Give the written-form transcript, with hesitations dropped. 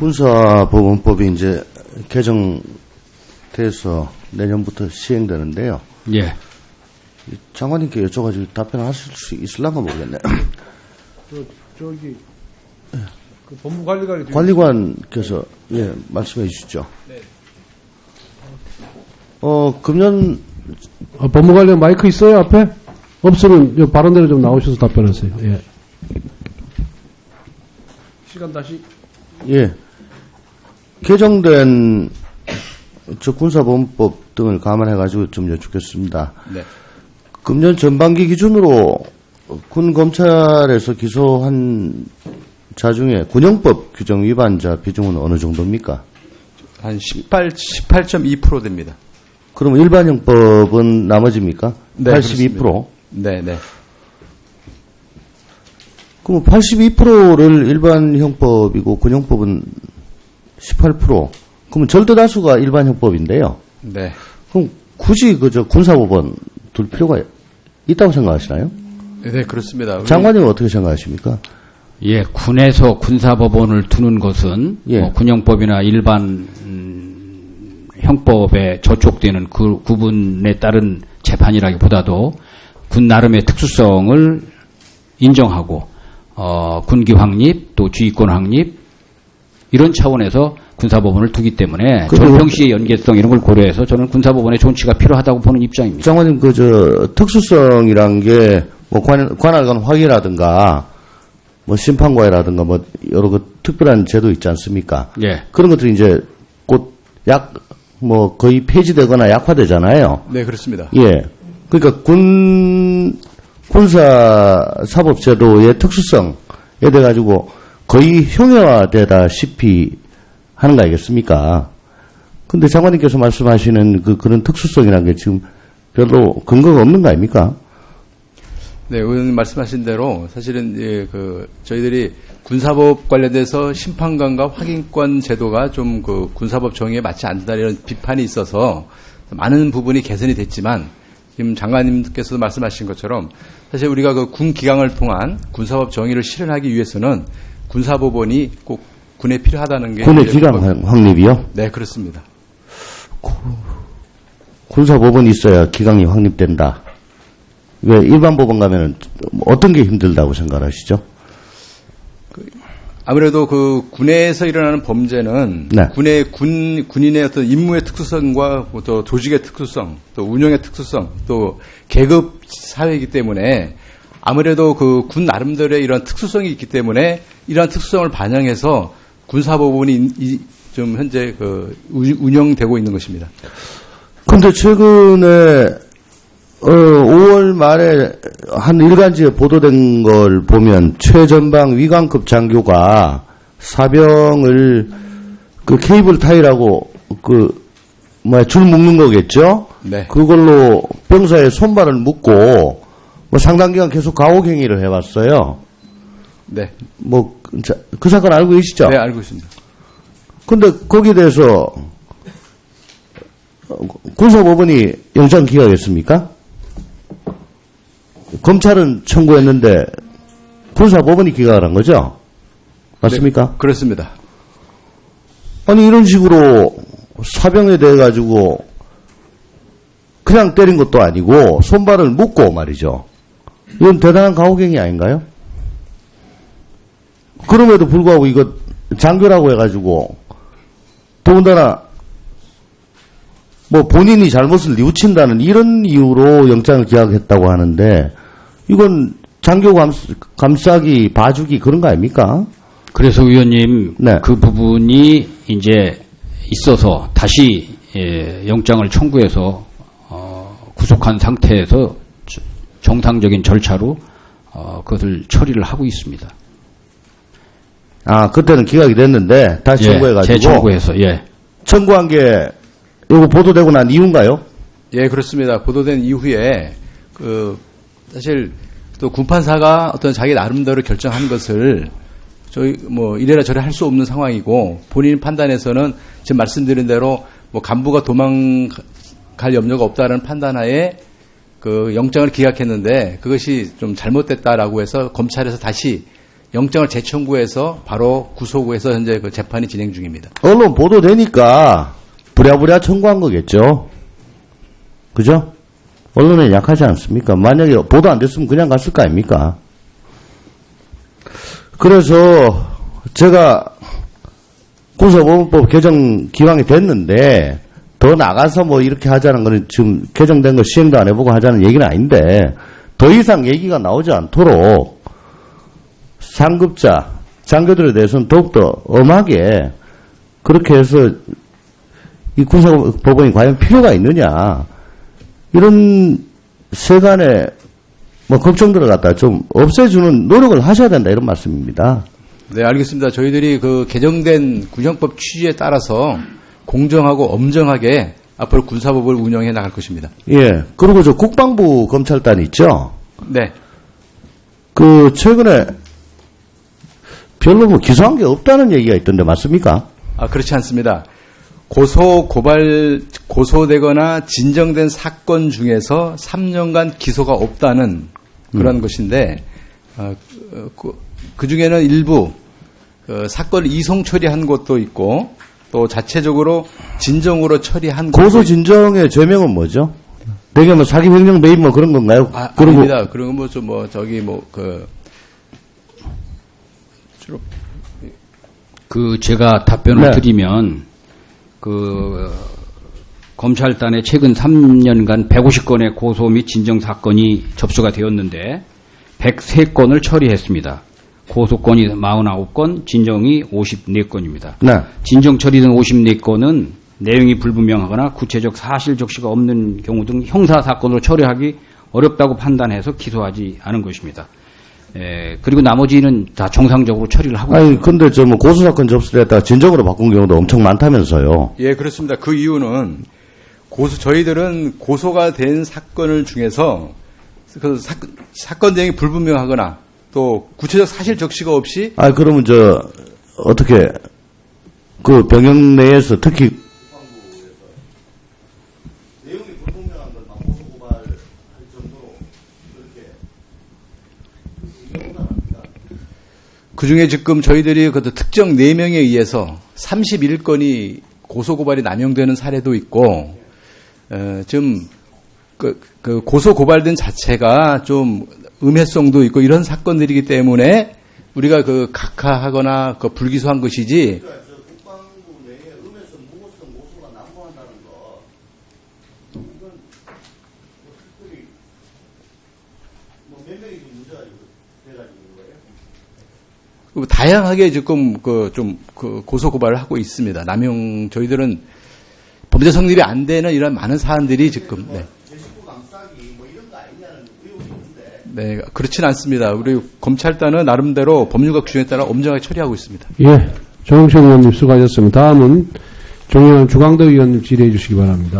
군사법원법이 이제 개정돼서 내년부터 시행되는데요. 예. 장관님께 여쭤가지고 답변하실 수 있을란가 모르겠네요. 그 법무관리관이 관리관께서 예 말씀해 주시죠. 네. 금년 법무관리관 마이크 있어요 앞에? 없으면 발언대로 좀 나오셔서 답변하세요. 예. 시간 다시. 예. 개정된 군사법원법 등을 감안해가지고 좀 여쭙겠습니다. 네. 금년 전반기 기준으로 군 검찰에서 기소한 자 중에 군형법 규정 위반자 비중은 어느 정도입니까? 한 18.2% 됩니다. 그러면 일반형법은 나머지입니까? 네, 82%? 네, 네. 그럼 82%를 일반형법이고 군형법은 18%. 그러면 절대 다수가 일반형법인데요. 네. 그럼 굳이 그저 군사법원 둘 필요가 있다고 생각하시나요? 네, 그렇습니다. 장관님은 어떻게 생각하십니까? 예, 군에서 군사법원을 두는 것은 예. 군형법이나 일반 형법에 저촉되는 그 구분에 따른 재판이라기보다도 군 나름의 특수성을 인정하고 군기 확립 또 주의권 확립 이런 차원에서 군사법원을 두기 때문에 전평시의 연계성 이런 걸 고려해서 저는 군사법원의 존치가 필요하다고 보는 입장입니다. 장관님 특수성이란 게 뭐 관할관 확인이라든가 뭐 심판과회라든가 뭐 여러 그 특별한 제도 있지 않습니까? 예. 그런 것들이 이제 곧 뭐 거의 폐지되거나 약화되잖아요. 네, 그렇습니다. 예. 그러니까 군사사법제도의 특수성에 대해 가지고 거의 형해화되다시피 하는 거 아니겠습니까? 근데 장관님께서 말씀하시는 그런 특수성이라는 게 지금 별로 근거가 없는 거 아닙니까? 네, 의원님 말씀하신 대로 사실은 저희들이 군사법 관련돼서 심판관과 확인권 제도가 좀 군사법 정의에 맞지 않는다 이런 비판이 있어서 많은 부분이 개선이 됐지만 지금 장관님께서도 말씀하신 것처럼 사실 우리가 군 기강을 통한 군사법 정의를 실현하기 위해서는 군사법원이 꼭 군에 필요하다는 게 군의 기강 확립이요? 네, 그렇습니다. 군사법원이 있어야 기강이 확립된다. 왜 일반 법원 가면은 어떤 게 힘들다고 생각하시죠? 아무래도 군에서 일어나는 범죄는 네. 군인의 어떤 임무의 특수성과 또 조직의 특수성, 또 운영의 특수성, 또 계급 사회이기 때문에 아무래도 군 나름대로의 이런 특수성이 있기 때문에 이러한 특수성을 반영해서 군사법원이 좀 현재 운영되고 있는 것입니다. 근데 최근에 5월 말에 한 일간지에 보도된 걸 보면 최전방 위관급 장교가 사병을 케이블 타이라고 줄 묶는 거겠죠? 네. 그걸로 병사의 손발을 묶고 상당 기간 계속 가혹 행위를 해왔어요. 네. 그 사건 알고 계시죠? 네, 알고 있습니다. 근데 거기에 대해서 군사법원이 영장 기각했습니까? 검찰은 청구했는데 군사법원이 기각을 한 거죠? 맞습니까? 네, 그렇습니다. 아니 이런 식으로 사병에 대해 가지고 그냥 때린 것도 아니고 손발을 묶고 말이죠. 이건 대단한 가혹행위 아닌가요? 그럼에도 불구하고 이거 장교라고 해가지고 더군다나 본인이 잘못을 뉘우친다는 이런 이유로 영장을 기각했다고 하는데 이건 장교 감싸기 봐주기 그런 거 아닙니까? 그래서 의원님 네. 그 부분이 이제 있어서 다시 영장을 청구해서 구속한 상태에서 정상적인 절차로 그것을 처리를 하고 있습니다. 아, 그때는 기각이 됐는데 다시 청구해가지고 재청구해서 청구한 게 이거 보도되고 난 이유인가요? 예, 그렇습니다. 보도된 이후에 사실 또 군판사가 어떤 자기 나름대로 결정한 것을 저희 이래라 저래 할 수 없는 상황이고 본인 판단에서는 지금 말씀드린 대로 간부가 도망갈 염려가 없다는 판단하에 영장을 기각했는데 그것이 좀 잘못됐다라고 해서 검찰에서 다시 영장을 재청구해서 바로 구속해서 현재 그 재판이 진행 중입니다. 언론 보도되니까 부랴부랴 청구한 거겠죠. 그죠? 언론에 약하지 않습니까? 만약에 보도 안 됐으면 그냥 갔을 거 아닙니까? 그래서 제가 군사보건법 개정 기왕이 됐는데 더 나가서 뭐 이렇게 하자는 거는 지금 개정된 거 시행도 안 해보고 하자는 얘기는 아닌데 더 이상 얘기가 나오지 않도록 상급자, 장교들에 대해서는 더욱더 엄하게 그렇게 해서 이 군사법원이 과연 필요가 있느냐 이런 세간의 뭐 걱정들을 갖다 좀 없애주는 노력을 하셔야 된다 이런 말씀입니다. 네, 알겠습니다. 저희들이 그 개정된 군형법 취지에 따라서 공정하고 엄정하게 앞으로 군사법을 운영해 나갈 것입니다. 예. 그리고 저 국방부 검찰단 있죠? 네. 그 최근에 별로 뭐 기소한 게 없다는 얘기가 있던데 맞습니까? 그렇지 않습니다. 고소되거나 진정된 사건 중에서 3년간 기소가 없다는 그런 것인데, 그 중에는 일부, 사건을 이송 처리한 것도 있고, 또 자체적으로 진정으로 처리한 고소 진정의 죄명은 뭐죠? 되게 뭐 사기 횡령 매입 뭐 그런 건가요? 아닙니다. 그런 거 제가 답변을 네. 드리면, 검찰단에 최근 3년간 150건의 고소 및 진정 사건이 접수가 되었는데, 103건을 처리했습니다. 고소건이 49건, 진정이 54건입니다. 네. 진정 처리된 54건은 내용이 불분명하거나 구체적 사실 적시가 없는 경우 등 형사 사건으로 처리하기 어렵다고 판단해서 기소하지 않은 것입니다. 그리고 나머지는 다 정상적으로 처리를 하고 아니, 있습니다. 근데 저 뭐 고소사건 접수를 했다가 진정으로 바꾼 경우도 엄청 많다면서요. 예, 그렇습니다. 그 이유는 저희들은 고소가 된 사건을 중에서 그 사건 내용이 불분명하거나 또 구체적 사실 적시가 없이 그러면 어떻게, 그 병영 내에서 특히 내용이 불분명한 걸 막 고소고발할 정도로 그 중에 지금 저희들이 그 특정 4명에 의해서 31건이 고소고발이 남용되는 사례도 있고, 좀, 그 고소고발된 자체가 좀 음해성도 있고 이런 사건들이기 때문에 우리가 그 각하하거나 그 불기소한 것이지. 국방부 내에 음해성, 무고성, 모소가 난무한다는 거, 이건 특별히 몇 명이 좀 문제가 돼가지고 거예요? 다양하게 지금 고소고발을 하고 있습니다. 저희들은 범죄 성립이 안 되는 이런 많은 사안들이 지금, 네. 제19 감싸기 뭐 이런 거 아니냐는 의혹이 있는데. 네, 그렇진 않습니다. 우리 검찰단은 나름대로 법률과 규정에 따라 엄정하게 처리하고 있습니다. 예. 정영철 의원님 수고하셨습니다. 다음은 정의원 주광덕 의원님 질의해 주시기 바랍니다.